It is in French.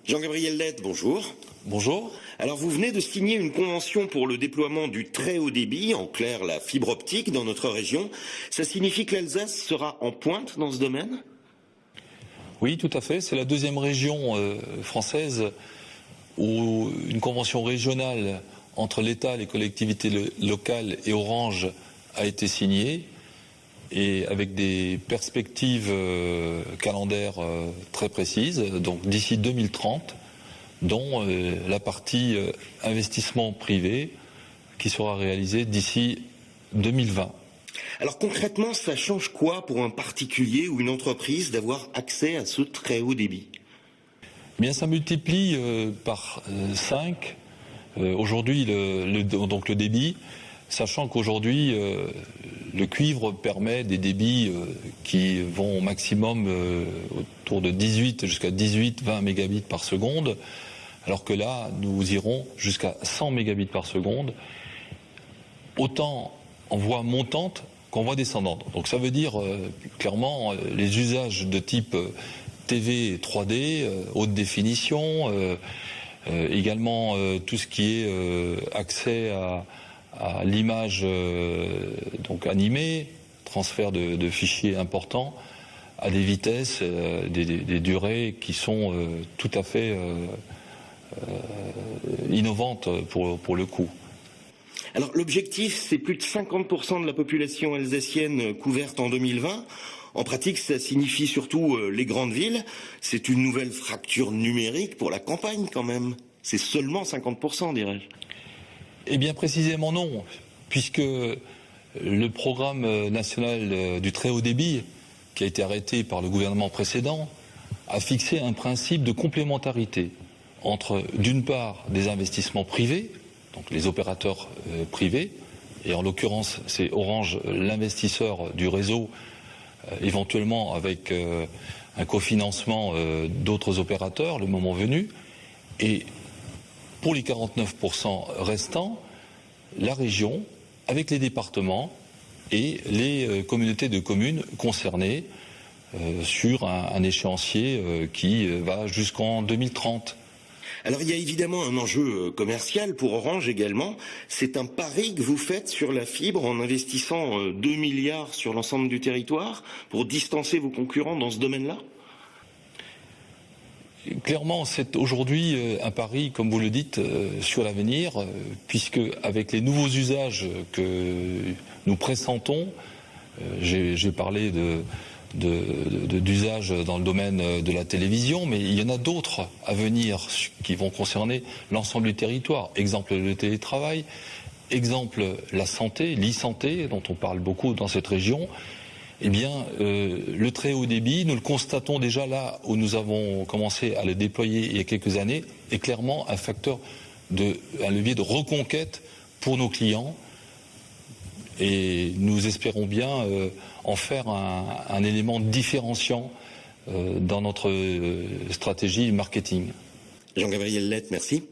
Jean-Gabriel Lette, bonjour. Bonjour. Alors vous venez de signer une convention pour le déploiement du très haut débit, en clair la fibre optique dans notre région. Ça signifie que l'Alsace sera en pointe dans ce domaine ? Oui, tout à fait. C'est la deuxième région française où une convention régionale entre l'État, les collectivités locales et Orange a été signée, et avec des perspectives calendaires très précises, donc d'ici 2030, dont la partie investissement privé qui sera réalisée d'ici 2020. Alors concrètement, ça change quoi pour un particulier ou une entreprise d'avoir accès à ce très haut débit ? Bien, ça multiplie par 5 aujourd'hui donc le débit, sachant qu'aujourd'hui le cuivre permet des débits qui vont au maximum autour de 18 jusqu'à 18-20 mégabits par seconde, alors que là nous irons jusqu'à 100 mégabits par seconde, autant en voie montante qu'en voie descendante. Donc ça veut dire clairement les usages de type TV 3D, haute définition, également tout ce qui est accès à l'image donc animée, transfert de fichiers importants à des vitesses, des durées qui sont tout à fait innovantes pour le coup. Alors l'objectif, c'est plus de 50% de la population alsacienne couverte en 2020. En pratique, ça signifie surtout les grandes villes. C'est une nouvelle fracture numérique pour la campagne quand même. C'est seulement 50%, dirais-je. Eh bien précisément non, puisque le programme national du très haut débit, qui a été arrêté par le gouvernement précédent, a fixé un principe de complémentarité entre, d'une part, des investissements privés, donc les opérateurs privés, et en l'occurrence c'est Orange, l'investisseur du réseau, éventuellement avec un cofinancement d'autres opérateurs le moment venu, et pour les 49% restants, la région, avec les départements et les communautés de communes concernées sur un échéancier qui va jusqu'en 2030. Alors il y a évidemment un enjeu commercial pour Orange également. C'est un pari que vous faites sur la fibre en investissant 2 milliards sur l'ensemble du territoire pour distancer vos concurrents dans ce domaine-là ? Clairement, c'est aujourd'hui un pari, comme vous le dites, sur l'avenir, puisque avec les nouveaux usages que nous pressentons, j'ai parlé d'usages dans le domaine de la télévision, mais il y en a d'autres à venir qui vont concerner l'ensemble du territoire. Exemple le télétravail, exemple la santé, l'e-santé, dont on parle beaucoup dans cette région. Eh bien, le très haut débit, nous le constatons déjà là où nous avons commencé à le déployer il y a quelques années, est clairement un levier de reconquête pour nos clients. Et nous espérons bien en faire un élément différenciant dans notre stratégie marketing. Jean-Gabriel Lette, merci.